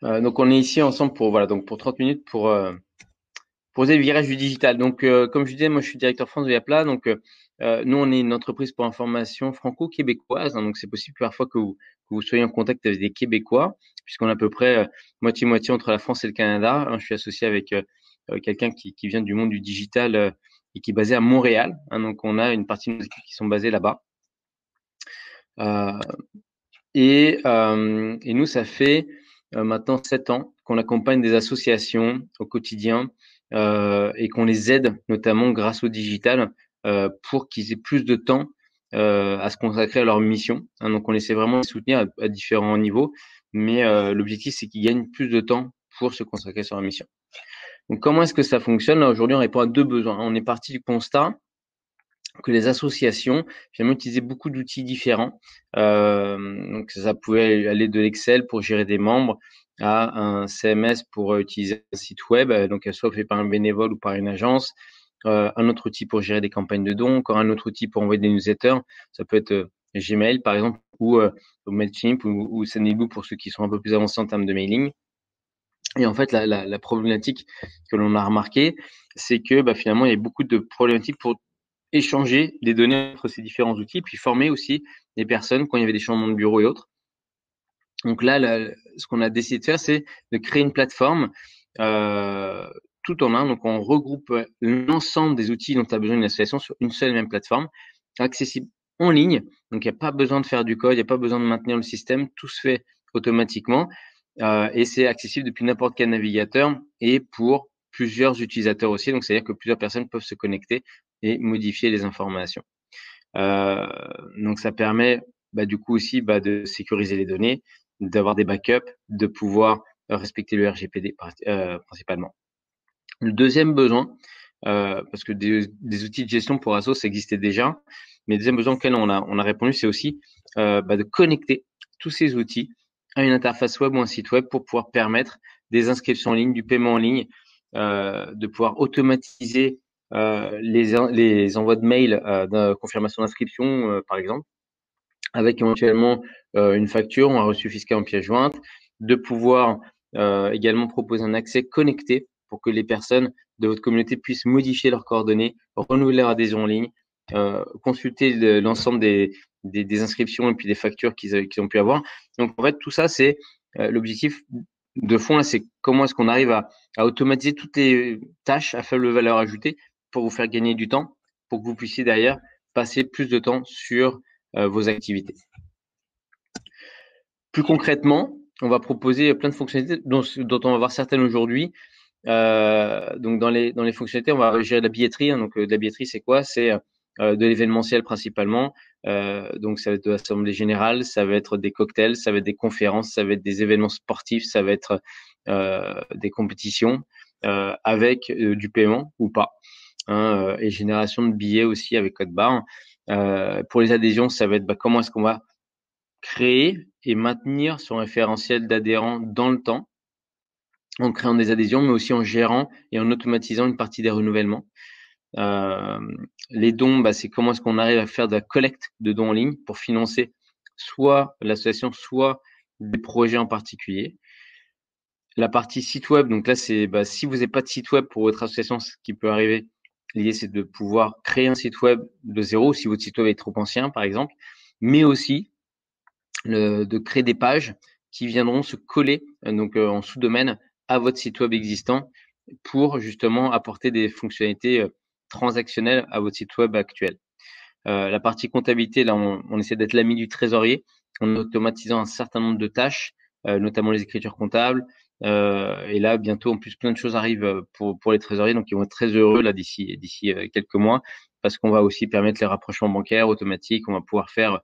Donc, on est ici ensemble pour, voilà, donc pour 30 minutes pour poser le virage du digital. Donc, comme je disais, moi, je suis directeur France de Yapla. Donc, nous, on est une entreprise pour information franco-québécoise. Hein, donc, c'est possible parfois que vous soyez en contact avec des Québécois, puisqu'on a à peu près moitié-moitié entre la France et le Canada. Hein, je suis associé avec quelqu'un qui vient du monde du digital et qui est basé à Montréal. Hein, donc, on a une partie de nos équipes qui sont basées là-bas. Euh, et nous, ça fait maintenant 7 ans qu'on accompagne des associations au quotidien et qu'on les aide notamment grâce au digital pour qu'ils aient plus de temps à se consacrer à leur mission. Hein, donc, on essaie vraiment de les soutenir à différents niveaux, mais l'objectif, c'est qu'ils gagnent plus de temps pour se consacrer sur leur mission. Donc, comment est-ce que ça fonctionne? Là, aujourd'hui, on répond à deux besoins. On est parti du constat que les associations finalement utilisaient beaucoup d'outils différents. Donc ça pouvait aller de l'Excel pour gérer des membres à un CMS pour utiliser un site web, donc soit fait par un bénévole ou par une agence, un autre outil pour gérer des campagnes de dons, encore un autre outil pour envoyer des newsletters. Ça peut être Gmail par exemple ou Mailchimp ou Sendinblue pour ceux qui sont un peu plus avancés en termes de mailing. Et en fait, la problématique que l'on a remarqué, c'est que finalement, il y a beaucoup de problématiques pour échanger des données entre ces différents outils, puis former aussi les personnes quand il y avait des changements de bureau et autres. Donc là, ce qu'on a décidé de faire, c'est de créer une plateforme tout en un. Donc, on regroupe l'ensemble des outils dont tu as besoin d'une association sur une seule et même plateforme, accessible en ligne. Donc, il n'y a pas besoin de faire du code, il n'y a pas besoin de maintenir le système, tout se fait automatiquement et c'est accessible depuis n'importe quel navigateur et pour plusieurs utilisateurs aussi. Donc, c'est-à-dire que plusieurs personnes peuvent se connecter et modifier les informations. Donc, ça permet du coup aussi de sécuriser les données, d'avoir des backups, de pouvoir respecter le RGPD principalement. Le deuxième besoin, parce que des outils de gestion pour Asos, ça existait déjà, mais le deuxième besoin auquel on a répondu, c'est aussi de connecter tous ces outils à une interface web ou un site web pour pouvoir permettre des inscriptions en ligne, du paiement en ligne, de pouvoir automatiser les envois de mails de confirmation d'inscription, par exemple, avec éventuellement une facture ou un reçu fiscal en pièce jointe, de pouvoir également proposer un accès connecté pour que les personnes de votre communauté puissent modifier leurs coordonnées, renouveler leur adhésion en ligne, consulter l'ensemble des inscriptions et puis des factures qu'ils ont pu avoir. Donc, en fait, tout ça, c'est l'objectif de fond, là, c'est comment est-ce qu'on arrive à automatiser toutes les tâches à faible valeur ajoutée pour vous faire gagner du temps, pour que vous puissiez derrière passer plus de temps sur vos activités. Plus concrètement, on va proposer plein de fonctionnalités dont on va voir certaines aujourd'hui. Donc dans les fonctionnalités, on va gérer de la billetterie. Hein. Donc de la billetterie, c'est quoi? C'est de l'événementiel principalement. Donc ça va être de l'assemblée générale, ça va être des cocktails, ça va être des conférences, ça va être des événements sportifs, ça va être des compétitions avec du paiement ou pas. Hein, et génération de billets aussi avec code barre. Pour les adhésions, ça va être comment est-ce qu'on va créer et maintenir son référentiel d'adhérents dans le temps, en créant des adhésions, mais aussi en gérant et en automatisant une partie des renouvellements. Les dons, c'est comment est-ce qu'on arrive à faire de la collecte de dons en ligne pour financer soit l'association, soit des projets en particulier. La partie site web, donc là, c'est si vous n'avez pas de site web pour votre association, ce qui peut arriver, l'idée, c'est de pouvoir créer un site web de zéro, si votre site web est trop ancien, par exemple, mais aussi de créer des pages qui viendront se coller donc en sous-domaine à votre site web existant pour justement apporter des fonctionnalités transactionnelles à votre site web actuel. La partie comptabilité, là, on essaie d'être l'ami du trésorier en automatisant un certain nombre de tâches, notamment les écritures comptables. Et là, bientôt, en plus, plein de choses arrivent pour les trésoriers, donc ils vont être très heureux là d'ici quelques mois, parce qu'on va aussi permettre les rapprochements bancaires automatiques. On va pouvoir faire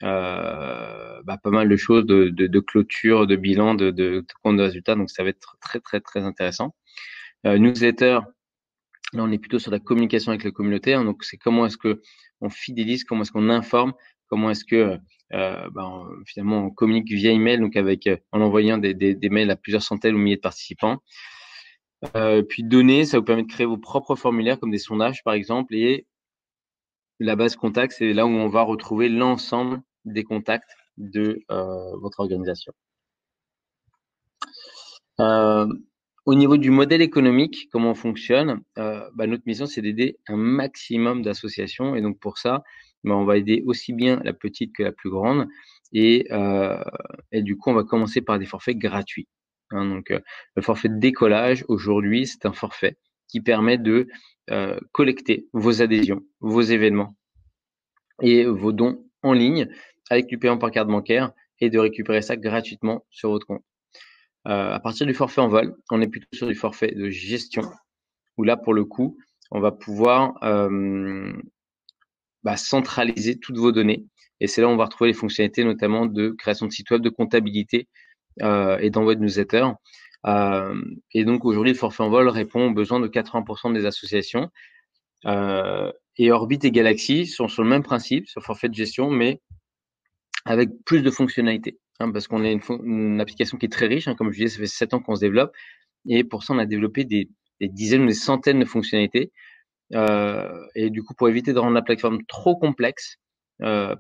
pas mal de choses de clôture, de bilan, de compte de résultats. Donc, ça va être très, très, très intéressant. Newsletter, là, on est plutôt sur la communication avec la communauté. Hein, donc, c'est comment est-ce que on fidélise, comment est-ce qu'on informe, comment est-ce que finalement on communique via email, donc en envoyant des mails à plusieurs centaines ou milliers de participants. Puis données, ça vous permet de créer vos propres formulaires comme des sondages par exemple, et la base contact, c'est là où on va retrouver l'ensemble des contacts de votre organisation. Au niveau du modèle économique, comment on fonctionne, notre mission, c'est d'aider un maximum d'associations. Et donc, pour ça, on va aider aussi bien la petite que la plus grande. Et du coup, on va commencer par des forfaits gratuits. Donc, le forfait de décollage, aujourd'hui, c'est un forfait qui permet de collecter vos adhésions, vos événements et vos dons en ligne avec du paiement par carte bancaire et de récupérer ça gratuitement sur votre compte. À partir du forfait en vol, on est plutôt sur du forfait de gestion où là, pour le coup, on va pouvoir centraliser toutes vos données. Et c'est là où on va retrouver les fonctionnalités, notamment de création de site web, de comptabilité et d'envoi de newsletters. Et donc, aujourd'hui, le forfait en vol répond aux besoins de 80% des associations. Et Orbit et Galaxy sont sur le même principe, sur forfait de gestion, mais avec plus de fonctionnalités. Parce qu'on est une application qui est très riche. Comme je disais, ça fait 7 ans qu'on se développe. Et pour ça, on a développé des dizaines ou des centaines de fonctionnalités. Et du coup, pour éviter de rendre la plateforme trop complexe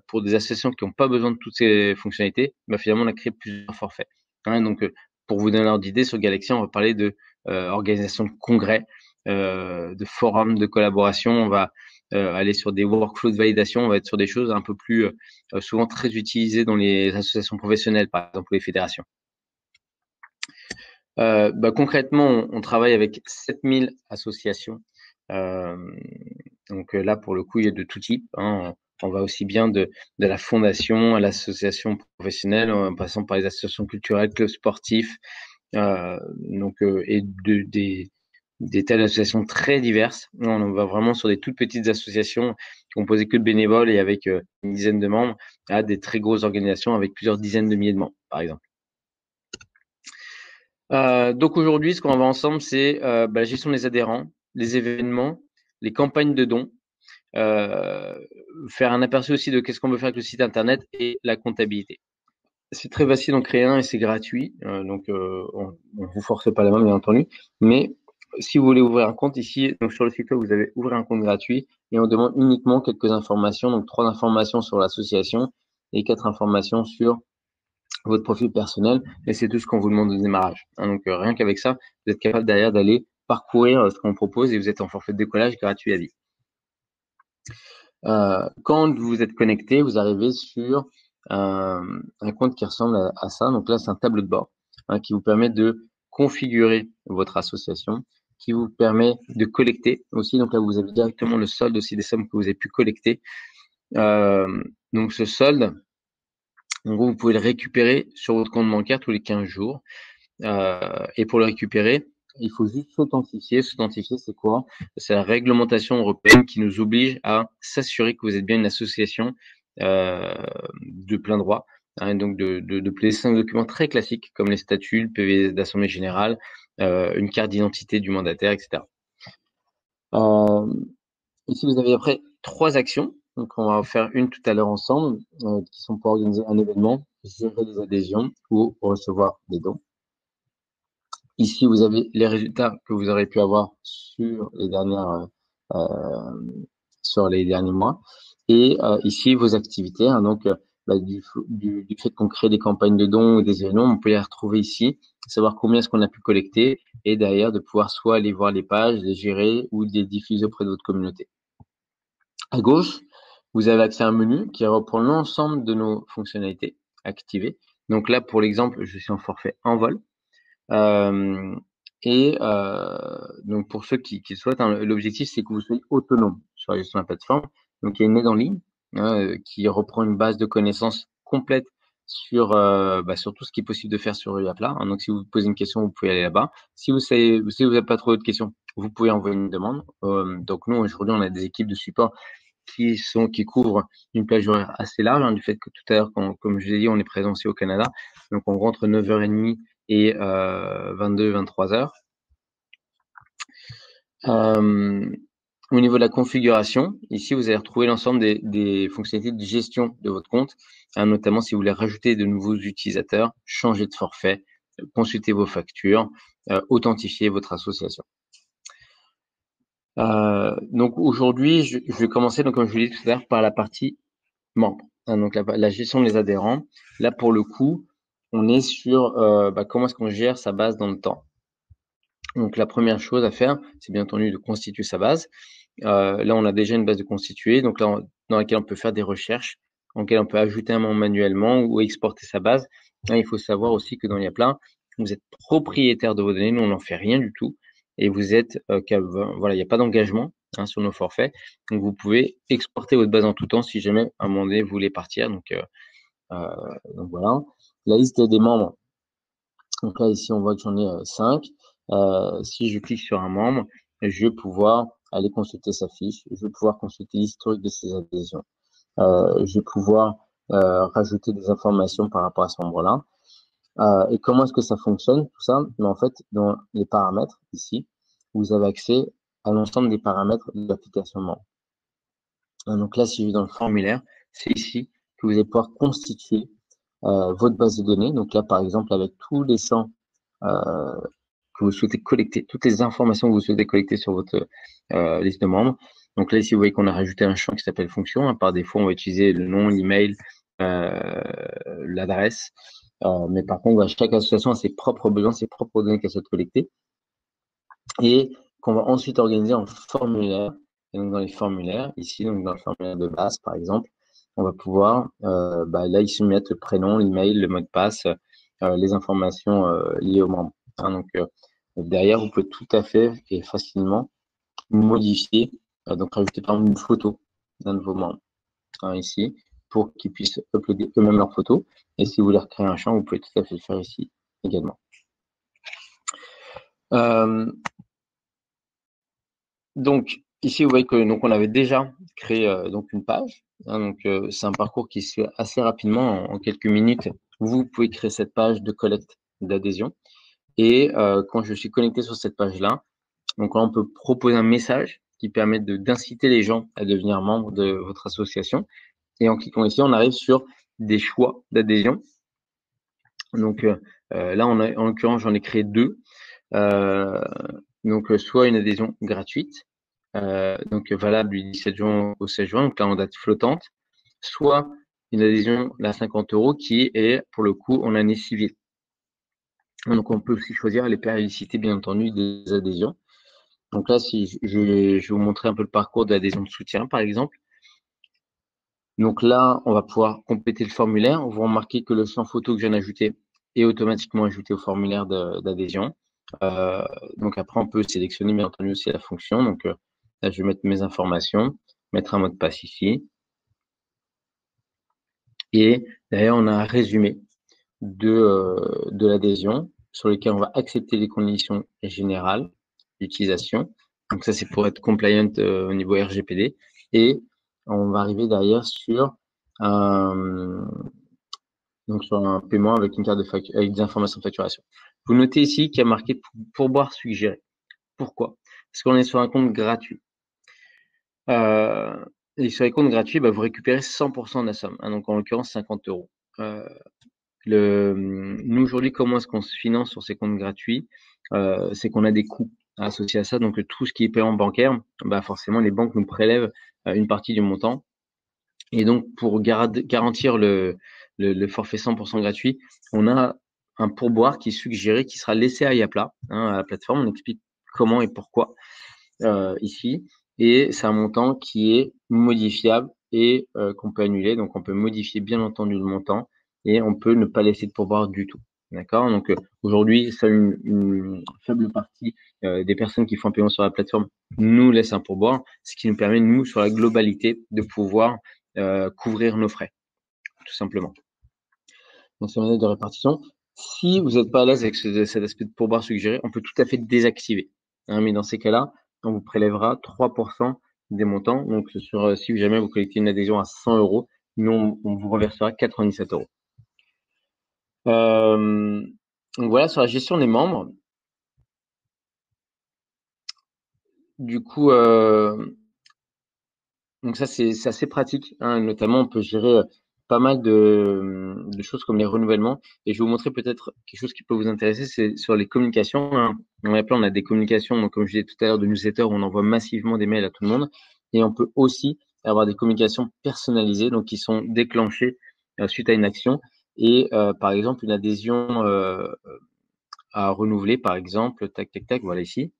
pour des associations qui n'ont pas besoin de toutes ces fonctionnalités, finalement, on a créé plusieurs forfaits. Donc, pour vous donner l'ordre d'idée, sur Galaxy, on va parler de organisation de congrès, de forums, de collaboration. On va aller sur des workflows de validation. On va être sur des choses un peu plus souvent très utilisées dans les associations professionnelles, par exemple les fédérations. Concrètement, on travaille avec 7000 associations. Donc là, pour le coup, il y a de tout type. On va aussi bien de la fondation à l'association professionnelle, en passant par les associations culturelles, clubs sportifs, et des tas d'associations très diverses. On va vraiment sur des toutes petites associations composées que de bénévoles et avec une dizaine de membres, à des très grosses organisations avec plusieurs dizaines de milliers de membres, par exemple. Donc aujourd'hui, ce qu'on va voir ensemble, c'est la gestion des adhérents, les événements, les campagnes de dons, faire un aperçu aussi de qu'est-ce qu'on veut faire avec le site internet et la comptabilité. C'est très facile d'en créer un et c'est gratuit, donc on ne vous force pas la main, bien entendu. Mais si vous voulez ouvrir un compte ici, donc sur le site web, vous avez ouvrir un compte gratuit et on demande uniquement quelques informations, donc 3 informations sur l'association et 4 informations sur votre profil personnel, et c'est tout ce qu'on vous demande au démarrage. Donc rien qu'avec ça, vous êtes capable derrière d'aller parcourir ce qu'on propose et vous êtes en forfait de décollage gratuit à vie. Quand vous êtes connecté, vous arrivez sur un compte qui ressemble à ça. Donc là, c'est un tableau de bord qui vous permet de configurer votre association, qui vous permet de collecter aussi. Donc là, vous avez directement le solde aussi des sommes que vous avez pu collecter. Donc ce solde, en gros, vous pouvez le récupérer sur votre compte bancaire tous les 15 jours. Et pour le récupérer, il faut juste s'authentifier. S'authentifier, c'est quoi? C'est la réglementation européenne qui nous oblige à s'assurer que vous êtes bien une association de plein droit. Donc de placer 5 documents très classiques comme les statuts, le PV d'assemblée générale, une carte d'identité du mandataire, etc. Ici, vous avez après 3 actions. Donc, on va en faire une tout à l'heure ensemble, qui sont pour organiser un événement, gérer des adhésions ou recevoir des dons. Ici, vous avez les résultats que vous aurez pu avoir sur les derniers mois. Et ici, vos activités. Donc, du fait qu'on crée des campagnes de dons ou des événements, on peut les retrouver ici, savoir combien est-ce qu'on a pu collecter et derrière de pouvoir soit aller voir les pages, les gérer ou les diffuser auprès de votre communauté. À gauche, vous avez accès à un menu qui reprend l'ensemble de nos fonctionnalités activées. Donc là, pour l'exemple, je suis en forfait en vol. Donc pour ceux qui souhaitent, l'objectif c'est que vous soyez autonome sur la gestion de la plateforme. Donc il y a une aide en ligne qui reprend une base de connaissances complète sur tout ce qui est possible de faire sur UAPLA. Donc si vous posez une question, vous pouvez aller là-bas. Si vous n'avez pas trop de questions, vous pouvez envoyer une demande. Donc nous aujourd'hui on a des équipes de support qui couvrent une plage horaire assez large, du fait que tout à l'heure, comme je l'ai dit, on est présent aussi au Canada. Donc on rentre 9h30 et 22-23 heures. Au niveau de la configuration, ici vous allez retrouver l'ensemble des fonctionnalités de gestion de votre compte, notamment si vous voulez rajouter de nouveaux utilisateurs, changer de forfait, consulter vos factures, authentifier votre association. Donc aujourd'hui, je vais commencer, donc, comme je vous l'ai dit tout à l'heure, par la partie membre. Donc la gestion des adhérents. Là, pour le coup, on est sur comment est-ce qu'on gère sa base dans le temps. Donc la première chose à faire, c'est bien entendu de constituer sa base. Là, on a déjà une base de constituée, donc là, dans laquelle on peut faire des recherches, dans laquelle on peut ajouter un membre manuellement ou exporter sa base. Là, il faut savoir aussi que dans Yapla, vous êtes propriétaire de vos données, nous, on n'en fait rien du tout. Et vous êtes, voilà, il n'y a pas d'engagement sur nos forfaits. Donc, vous pouvez exporter votre base en tout temps si jamais à un moment donné, vous voulez partir. Donc voilà. La liste des membres. Donc là, ici, on voit que j'en ai 5. Si je clique sur un membre, je vais pouvoir aller consulter sa fiche. Je vais pouvoir consulter l'historique de ses adhésions. Je vais pouvoir rajouter des informations par rapport à ce membre-là. Et comment est-ce que ça fonctionne, tout ça? Mais en fait, dans les paramètres, ici, vous avez accès à l'ensemble des paramètres de l'application membre. Donc là, si je vais dans le formulaire, c'est ici que vous allez pouvoir constituer votre base de données. Donc là, par exemple, avec tous les 100 que vous souhaitez collecter, toutes les informations que vous souhaitez collecter sur votre liste de membres. Donc là, ici, vous voyez qu'on a rajouté un champ qui s'appelle fonction. Par défaut, on va utiliser le nom, l'email, l'adresse. Mais par contre, chaque association a ses propres besoins, ses propres données qu'elle souhaite collecter. Et qu'on va ensuite organiser en formulaire. Et donc, dans les formulaires, ici, donc dans le formulaire de base, par exemple, on va pouvoir, là, ici, mettre le prénom, l'email, le mot de passe, les informations liées aux membres. Donc, derrière, vous pouvez tout à fait et facilement modifier, donc rajouter par exemple une photo d'un de vos membres ici, pour qu'ils puissent uploader eux-mêmes leurs photos. Et si vous voulez recréer un champ, vous pouvez tout à fait le faire ici également. Donc, ici, vous voyez que donc on avait déjà créé donc une page. Donc, c'est un parcours qui se fait assez rapidement, en quelques minutes. Vous pouvez créer cette page de collecte d'adhésion. Et quand je suis connecté sur cette page-là, donc là, on peut proposer un message qui permet d'inciter les gens à devenir membres de votre association. Et en cliquant ici, on arrive sur des choix d'adhésion. Donc là, en l'occurrence, j'en ai créé 2. Donc, soit une adhésion gratuite, donc valable du 17 juin au 16 juin, donc là en date flottante, soit une adhésion à 50 € qui est pour le coup en année civile. Donc on peut aussi choisir les périodicités bien entendu des adhésions. Donc là, si je vais vous montrer un peu le parcours de l'adhésion de soutien par exemple. Donc là, on va pouvoir compléter le formulaire. Vous remarquez que le champ photo que je viens d'ajouter est automatiquement ajouté au formulaire d'adhésion. Donc après, on peut sélectionner bien entendu aussi la fonction. Donc là, je vais mettre mes informations, mettre un mot de passe ici. Et derrière, on a un résumé de l'adhésion sur lequel on va accepter les conditions générales d'utilisation. Donc ça, c'est pour être compliant au niveau RGPD. Et on va arriver derrière sur sur un paiement avec une carte de facture, avec des informations de facturation. Vous notez ici qu'il y a marqué pourboire suggéré. Pourquoi? Parce qu'on est sur un compte gratuit. Et sur les comptes gratuits, vous récupérez 100% de la somme, donc en l'occurrence 50 €. Nous aujourd'hui, comment est-ce qu'on se finance sur ces comptes gratuits? C'est qu'on a des coûts associés à ça. Donc tout ce qui est paiement bancaire, forcément les banques nous prélèvent une partie du montant. Et donc pour garantir le forfait 100% gratuit, on a un pourboire qui est suggéré, qui sera laissé à Yapla, à la plateforme. On explique comment et pourquoi ici. Et c'est un montant qui est modifiable et qu'on peut annuler. Donc on peut modifier bien entendu le montant et on peut ne pas laisser de pourboire du tout. D'accord? Donc aujourd'hui, seule une faible partie des personnes qui font un paiement sur la plateforme nous laissent un pourboire, ce qui nous permet, nous, sur la globalité, de pouvoir couvrir nos frais, tout simplement. Donc c'est une manière de répartition. Si vous n'êtes pas à l'aise avec cet aspect de pourboire suggéré, on peut tout à fait désactiver. Mais dans ces cas-là, on vous prélèvera 3% des montants. Donc si jamais vous collectez une adhésion à 100 €, nous on vous reversera 97 €. Donc voilà, sur la gestion des membres. Du coup, donc ça c'est assez pratique, notamment on peut gérer pas mal de choses comme les renouvellements. Et je vais vous montrer peut-être quelque chose qui peut vous intéresser, c'est sur les communications. Dans Yapla, on a des communications, donc comme je disais tout à l'heure, de newsletters où on envoie massivement des mails à tout le monde. Et on peut aussi avoir des communications personnalisées, donc qui sont déclenchées suite à une action. et par exemple une adhésion à renouveler, par exemple, tac, tac, tac, voilà ici.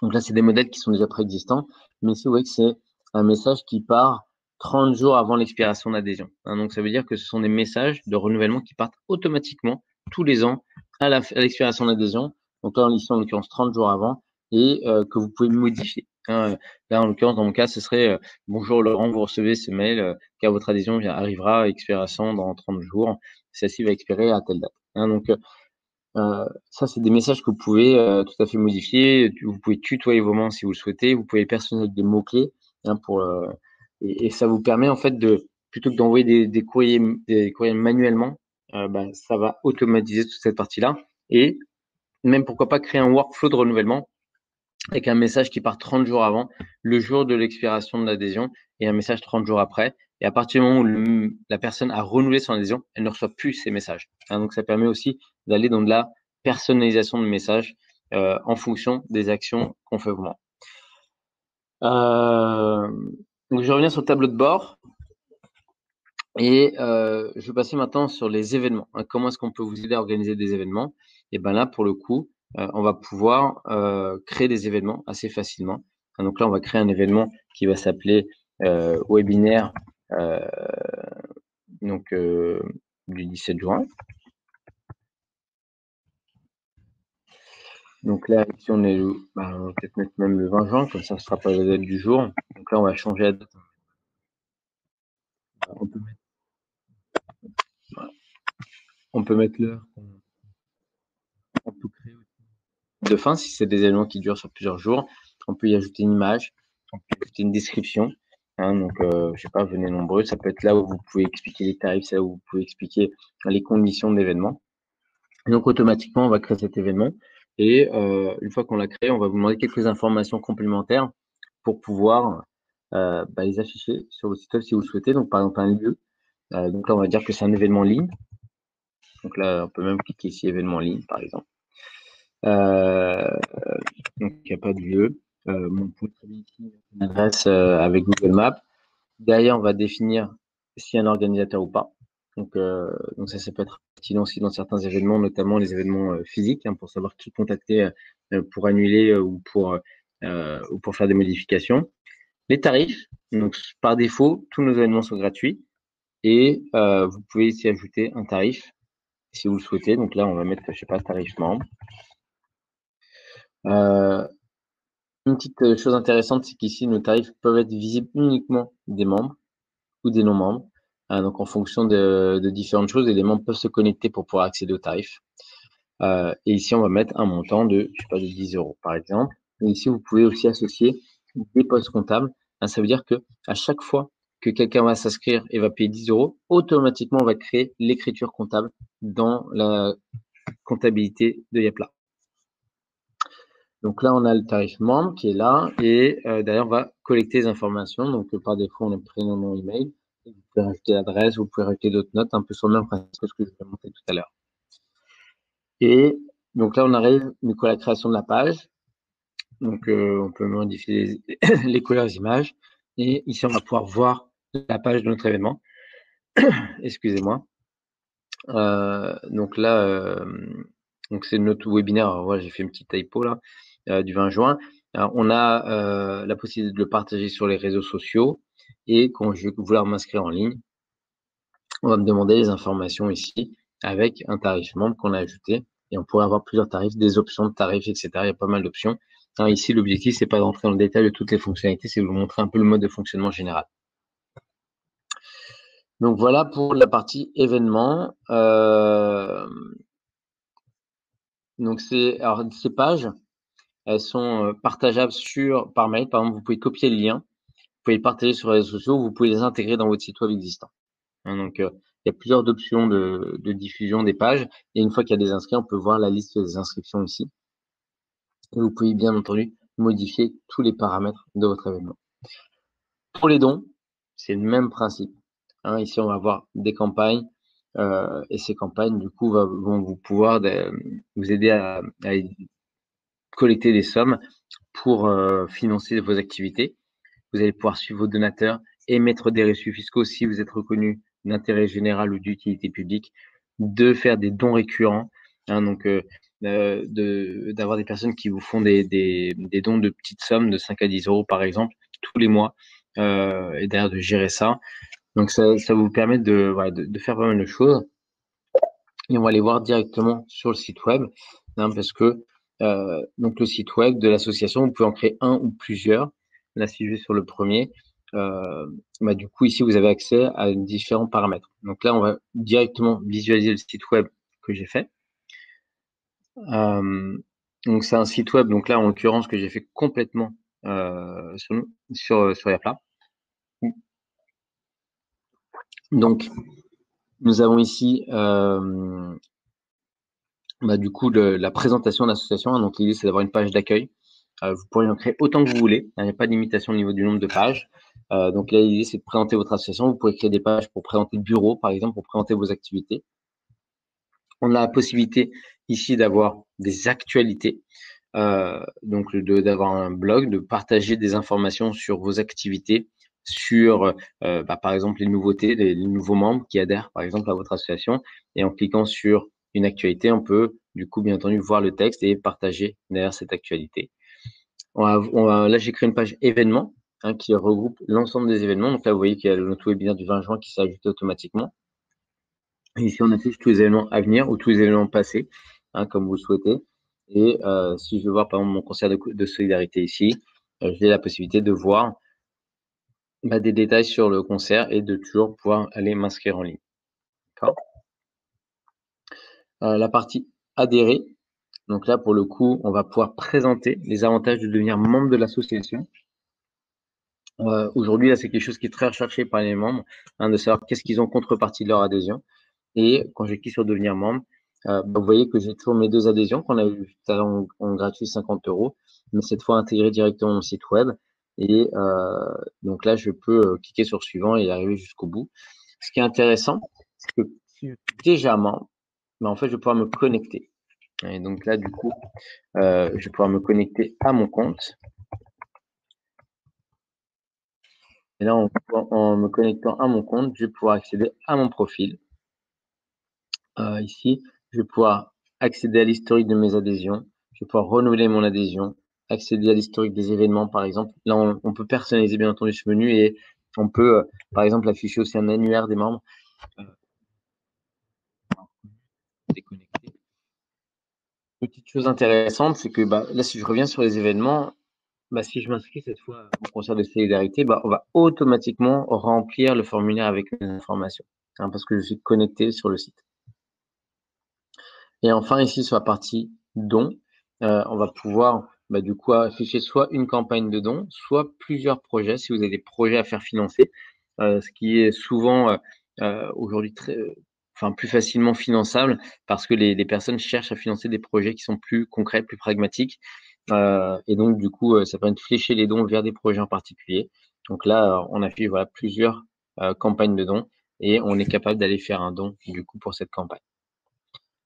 Donc là, c'est des modèles qui sont déjà préexistants, mais ici, vous voyez que c'est un message qui part 30 jours avant l'expiration d'adhésion. Donc, ça veut dire que ce sont des messages de renouvellement qui partent automatiquement tous les ans à l'expiration d'adhésion. Donc là, ici, en l'occurrence, 30 jours avant et que vous pouvez modifier. Là, en l'occurrence, dans mon cas, ce serait bonjour Laurent, vous recevez ce mail car votre adhésion arrivera à expiration dans 30 jours. Celle-ci va expirer à telle date. Donc, ça, c'est des messages que vous pouvez tout à fait modifier. Vous pouvez tutoyer vos membres si vous le souhaitez. Vous pouvez les personnaliser avec des mots-clés et ça vous permet en fait de, plutôt que d'envoyer des courriers manuellement, ça va automatiser toute cette partie-là. Et même pourquoi pas créer un workflow de renouvellement avec un message qui part 30 jours avant, le jour de l'expiration de l'adhésion, et un message 30 jours après. Et à partir du moment où la personne a renouvelé son adhésion, elle ne reçoit plus ces messages. Donc, ça permet aussi d'aller dans de la personnalisation de messages en fonction des actions qu'on fait vraiment. Donc, je reviens sur le tableau de bord et je vais passer maintenant sur les événements. Comment est-ce qu'on peut vous aider à organiser des événements? Et ben là, pour le coup, on va pouvoir créer des événements assez facilement. Donc là, on va créer un événement qui va s'appeler webinaire du 17 juin. Donc là, ici, on va peut-être mettre même le 20 juin, comme ça, ce sera pas la date du jour. Donc là, on va changer la date. On peut mettre l'heure. On peut créer de fin si c'est des événements qui durent sur plusieurs jours. On peut y ajouter une image, on peut ajouter une description. Donc, je sais pas, venez nombreux. Ça peut être là où vous pouvez expliquer les tarifs, c'est là où vous pouvez expliquer les conditions de l'événement. Donc, automatiquement, on va créer cet événement. Et une fois qu'on l'a créé, on va vous demander quelques informations complémentaires pour pouvoir les afficher sur votre site web si vous le souhaitez. Donc, par exemple, un lieu. Donc là, on va dire que c'est un événement en ligne. Donc là, on peut même cliquer ici, événement en ligne, par exemple. Donc, il n'y a pas de lieu. On peut très bien ici une adresse avec Google Maps. Derrière, on va définir s'il y a un organisateur ou pas. Donc ça peut être pertinent aussi dans certains événements, notamment les événements physiques, pour savoir qui contacter pour annuler ou pour faire des modifications. Les tarifs, donc par défaut, tous nos événements sont gratuits et vous pouvez ici ajouter un tarif si vous le souhaitez. Donc là, on va mettre, je sais pas, tarif membre. Une petite chose intéressante, c'est qu'ici, nos tarifs peuvent être visibles uniquement des membres ou des non-membres. Donc, en fonction de différentes choses, et les membres peuvent se connecter pour pouvoir accéder aux tarifs. Et ici, on va mettre un montant de, je sais pas, de 10 euros, par exemple. Et ici, vous pouvez aussi associer des postes comptables. Ça veut dire que à chaque fois que quelqu'un va s'inscrire et va payer 10 euros, automatiquement, on va créer l'écriture comptable dans la comptabilité de Yapla. Donc là, on a le tarif membre qui est là et d'ailleurs, on va collecter les informations. Donc, par défaut, on a prénom, nom, email. Vous pouvez rajouter l'adresse, vous pouvez rajouter d'autres notes, un peu sur le même principe que ce que je vous ai montré tout à l'heure. Et donc là, on arrive à la création de la page. Donc, on peut modifier les couleurs des images. Et ici, on va pouvoir voir la page de notre événement. Excusez-moi. Donc là, donc c'est notre webinaire. Alors, voilà, j'ai fait une petite typo là. Du 20 juin. Alors, on a la possibilité de le partager sur les réseaux sociaux et quand je vais vouloir m'inscrire en ligne, on va me demander les informations ici avec un tarif membre qu'on a ajouté et on pourrait avoir plusieurs tarifs, des options de tarifs, etc. Il y a pas mal d'options. Ici, l'objectif, c'est pas d'entrer dans le détail de toutes les fonctionnalités, c'est de vous montrer un peu le mode de fonctionnement général. Donc voilà pour la partie événement. Donc ces pages, elles sont partageables par mail. Par exemple, vous pouvez copier le lien, vous pouvez le partager sur les réseaux sociaux, vous pouvez les intégrer dans votre site web existant. Donc, il y a plusieurs options de diffusion des pages. Et une fois qu'il y a des inscrits, on peut voir la liste des inscriptions ici. Et vous pouvez bien entendu modifier tous les paramètres de votre événement. Pour les dons, c'est le même principe. Ici, on va avoir des campagnes. Et ces campagnes, du coup, vont vous pouvoir vous aider à collecter des sommes pour financer vos activités. Vous allez pouvoir suivre vos donateurs, émettre des reçus fiscaux si vous êtes reconnu d'intérêt général ou d'utilité publique, de faire des dons récurrents, hein, donc d'avoir des personnes qui vous font des dons de petites sommes de 5 à 10 euros par exemple tous les mois, et d'ailleurs de gérer ça. Donc ça vous permet voilà, de faire pas mal de choses. Et on va aller voir directement sur le site web, hein, parce que donc le site web de l'association, vous pouvez en créer un ou plusieurs. Là, si je vais sur le premier, du coup, ici, vous avez accès à différents paramètres. Donc là, on va directement visualiser le site web que j'ai fait. Donc c'est un site web, donc là, en l'occurrence, que j'ai fait complètement sur Yapla. Donc, nous avons ici du coup la présentation de l'association. Donc l'idée, c'est d'avoir une page d'accueil. Vous pourrez en créer autant que vous voulez. Il n'y a pas de limitation au niveau du nombre de pages. Donc là, l'idée, c'est de présenter votre association. Vous pouvez créer des pages pour présenter le bureau, par exemple, pour présenter vos activités. On a la possibilité ici d'avoir des actualités, donc d'avoir un blog, de partager des informations sur vos activités, sur par exemple les nouveautés, les nouveaux membres qui adhèrent par exemple à votre association. Et en cliquant sur une actualité, on peut du coup bien entendu voir le texte et partager derrière cette actualité. Là, j'ai créé une page événements, hein, qui regroupe l'ensemble des événements. Donc là, vous voyez qu'il y a notre webinaire du 20 juin qui s'est ajouté automatiquement. Et ici, on affiche tous les événements à venir ou tous les événements passés, hein, comme vous le souhaitez. Et si je veux voir, par exemple, mon concert de solidarité ici, j'ai la possibilité de voir des détails sur le concert et de toujours pouvoir aller m'inscrire en ligne. D'accord. La partie adhérer. Donc là, pour le coup, on va pouvoir présenter les avantages de devenir membre de l'association. Aujourd'hui, là, c'est quelque chose qui est très recherché par les membres, hein, de savoir qu'est-ce qu'ils ont en contrepartie de leur adhésion. Et quand je clique sur devenir membre, vous voyez que j'ai toujours mes 2 adhésions qu'on a eu tout à l'heure en gratuit 50 €, mais cette fois intégrées directement mon site web. Et donc là, je peux cliquer sur suivant et arriver jusqu'au bout. Ce qui est intéressant, c'est que si je suis déjà membre, en fait, je vais pouvoir me connecter. Et donc là, du coup, je vais pouvoir me connecter à mon compte. Et là, en me connectant à mon compte, je vais pouvoir accéder à mon profil. Ici, je vais pouvoir accéder à l'historique de mes adhésions. Je vais pouvoir renouveler mon adhésion, accéder à l'historique des événements, par exemple. Là, on peut personnaliser, bien entendu, ce menu et on peut, par exemple, afficher aussi un annuaire des membres. Déconnecter. Petite chose intéressante, c'est que là, si je reviens sur les événements, si je m'inscris cette fois au concert de solidarité, on va automatiquement remplir le formulaire avec mes informations, hein, parce que je suis connecté sur le site. Et enfin, ici, sur la partie dons, on va pouvoir du coup afficher soit une campagne de dons, soit plusieurs projets, si vous avez des projets à faire financer, ce qui est souvent aujourd'hui plus facilement finançable parce que les personnes cherchent à financer des projets qui sont plus concrets, plus pragmatiques. Et donc, du coup, ça permet de flécher les dons vers des projets en particulier. Donc là, on affiche plusieurs campagnes de dons et on est capable d'aller faire un don du coup pour cette campagne.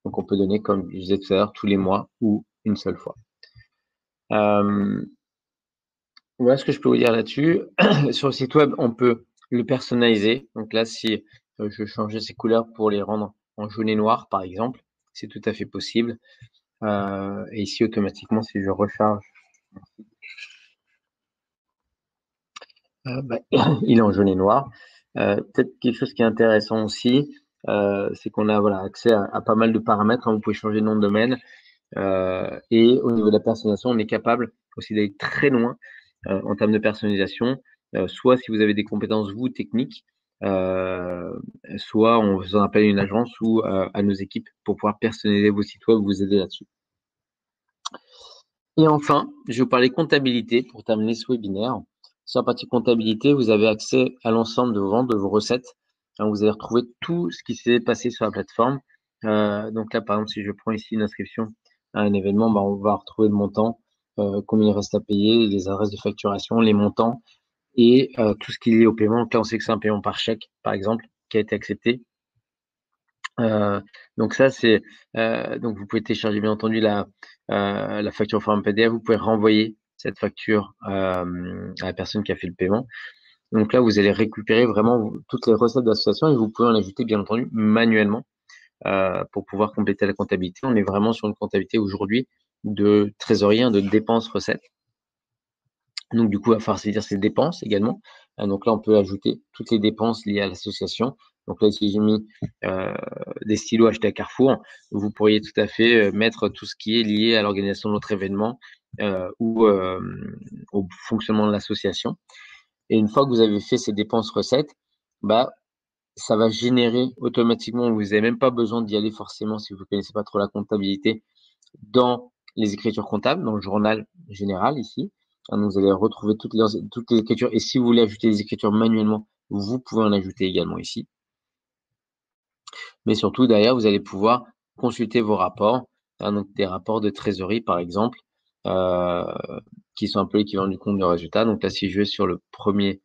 Donc, on peut donner, comme je disais tout à l'heure, tous les mois ou une seule fois. Voilà ce que je peux vous dire là-dessus. Sur le site web, on peut le personnaliser. Donc là, si je changeais ces couleurs pour les rendre en jaune et noir, par exemple, c'est tout à fait possible. Et ici, automatiquement, si je recharge, il est en jaune et noir. Peut-être quelque chose qui est intéressant aussi, c'est qu'on a accès à pas mal de paramètres, hein. Vous pouvez changer de nom de domaine. Et au niveau de la personnalisation, on est capable aussi d'aller très loin en termes de personnalisation, soit si vous avez des compétences, vous, techniques, soit on vous en appelle une agence ou à nos équipes pour pouvoir personnaliser vos sites web, vous aider là-dessus. Et enfin, je vais vous parler comptabilité pour terminer ce webinaire. Sur la partie comptabilité, vous avez accès à l'ensemble de vos ventes, de vos recettes. Vous allez retrouver tout ce qui s'est passé sur la plateforme. Donc là, par exemple, si je prends ici une inscription à un événement, on va retrouver le montant, combien il reste à payer, les adresses de facturation, les montants et tout ce qui est lié au paiement. Donc là, on sait que c'est un paiement par chèque, par exemple, qui a été accepté. Donc ça, c'est donc vous pouvez télécharger bien entendu la facture au format PDF. Vous pouvez renvoyer cette facture à la personne qui a fait le paiement. Donc là, vous allez récupérer vraiment toutes les recettes d'association et vous pouvez en ajouter, bien entendu, manuellement pour pouvoir compléter la comptabilité. On est vraiment sur une comptabilité aujourd'hui de trésorerie, de dépenses recettes. Donc du coup, il va falloir saisir ses dépenses également. Donc là, on peut ajouter toutes les dépenses liées à l'association. Donc là, ici, j'ai mis des stylos achetés à Carrefour. Vous pourriez tout à fait mettre tout ce qui est lié à l'organisation de notre événement ou au fonctionnement de l'association. Et une fois que vous avez fait ces dépenses recettes, bah, ça va générer automatiquement, vous n'avez même pas besoin d'y aller forcément si vous ne connaissez pas trop la comptabilité, dans les écritures comptables, dans le journal général ici. Donc, vous allez retrouver toutes les écritures. Et si vous voulez ajouter les écritures manuellement, vous pouvez en ajouter également ici. Mais surtout, derrière, vous allez pouvoir consulter vos rapports, donc des rapports de trésorerie, par exemple, qui sont un peu l'équivalent du compte de résultat. Donc là, si je vais sur le 1er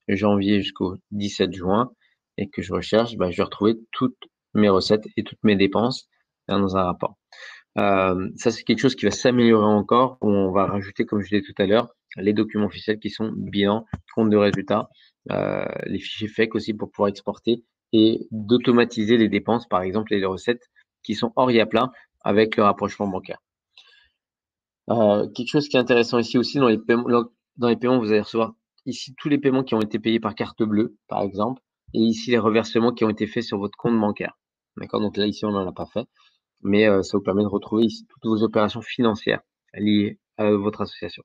janvier jusqu'au 17 juin et que je recherche, bah, je vais retrouver toutes mes recettes et toutes mes dépenses dans un rapport. Ça, c'est quelque chose qui va s'améliorer encore. On va rajouter, comme je disais tout à l'heure, les documents officiels qui sont bilan, compte de résultat, les fichiers FEC aussi pour pouvoir exporter et d'automatiser les dépenses, par exemple, et les recettes qui sont hors IAPLA avec le rapprochement bancaire. Quelque chose qui est intéressant ici aussi dans les paiements, vous allez recevoir ici tous les paiements qui ont été payés par carte bleue, par exemple, et ici les reversements qui ont été faits sur votre compte bancaire. D'accord? Donc là, ici, on n'en a pas fait, mais ça vous permet de retrouver ici toutes vos opérations financières liées à votre association.